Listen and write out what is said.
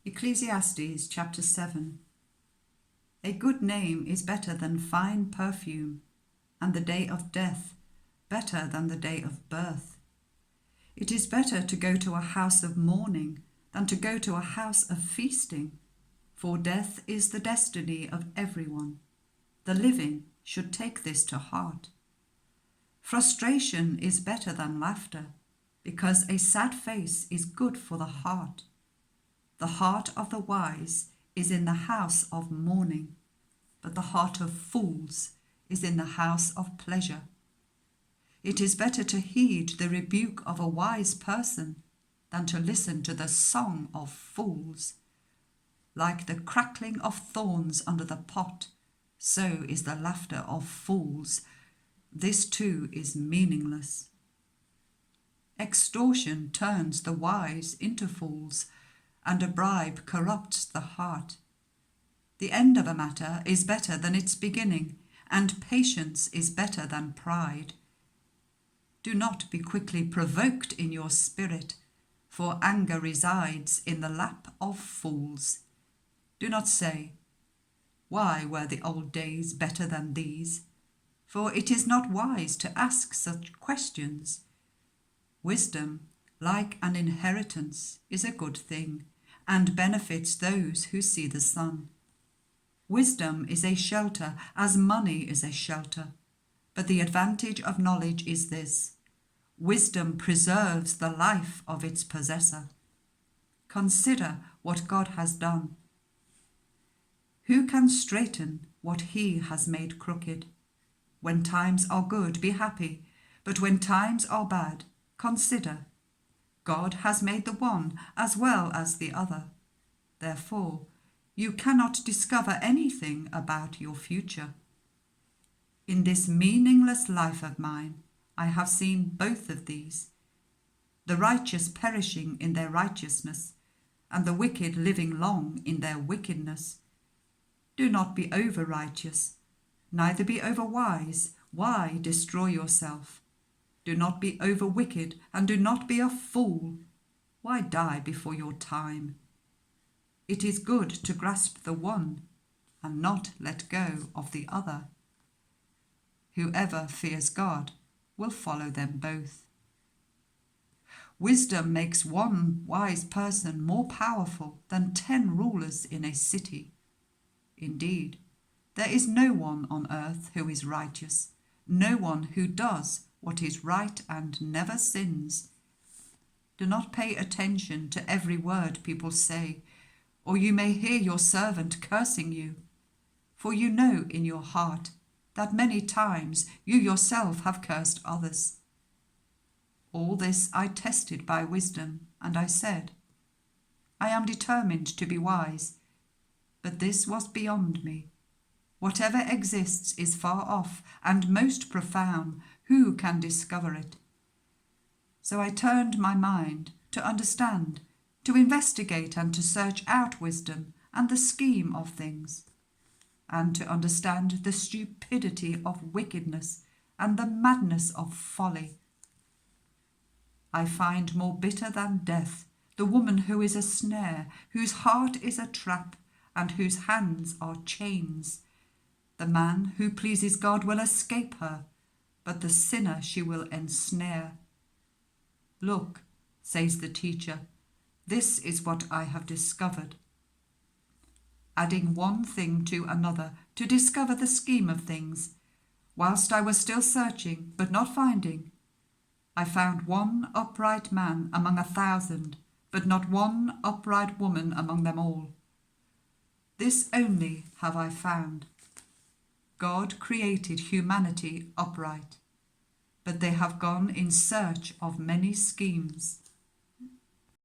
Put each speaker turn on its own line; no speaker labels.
Ecclesiastes chapter 7. A good name is better than fine perfume, and the day of death better than the day of birth. It is better to go to a house of mourning than to go to a house of feasting, for death is the destiny of everyone. The living should take this to heart. Frustration is better than laughter, because a sad face is good for the heart. The heart of the wise is in the house of mourning, but the heart of fools is in the house of pleasure. It is better to heed the rebuke of a wise person than to listen to the song of fools. Like the crackling of thorns under the pot, so is the laughter of fools. This too is meaningless. Extortion turns the wise into fools, and a bribe corrupts the heart. The end of a matter is better than its beginning, and patience is better than pride. Do not be quickly provoked in your spirit, for anger resides in the lap of fools. Do not say, "Why were the old days better than these?" For it is not wise to ask such questions. Wisdom, like an inheritance, is a good thing, and benefits those who see the sun. Wisdom is a shelter, as money is a shelter. But the advantage of knowledge is this: wisdom preserves the life of its possessor. Consider what God has done. Who can straighten what he has made crooked? When times are good, be happy, but when times are bad, consider. God has made the one as well as the other. Therefore, you cannot discover anything about your future. In this meaningless life of mine, I have seen both of these: the righteous perishing in their righteousness, and the wicked living long in their wickedness. Do not be over-righteous, neither be over-wise. Why destroy yourself? Do not be over-wicked, and do not be a fool. Why die before your time? It is good to grasp the one, and not let go of the other. Whoever fears God will follow them both. Wisdom makes one wise person more powerful than 10 rulers in a city. Indeed, there is no one on earth who is righteous, no one who does what is right and never sins. Do not pay attention to every word people say, or you may hear your servant cursing you. For you know in your heart that many times you yourself have cursed others. All this I tested by wisdom, and I said, I am determined to be wise, but this was beyond me. Whatever exists is far off and most profound. Who can discover it? So I turned my mind to understand, to investigate and to search out wisdom and the scheme of things, and to understand the stupidity of wickedness and the madness of folly. I find more bitter than death the woman who is a snare, whose heart is a trap, and whose hands are chains. The man who pleases God will escape her, but the sinner she will ensnare. Look, says the teacher, this is what I have discovered. Adding one thing to another to discover the scheme of things, whilst I was still searching but not finding, I found one upright man among 1,000, but not one upright woman among them all. This only have I found: God created humanity upright, but they have gone in search of many schemes.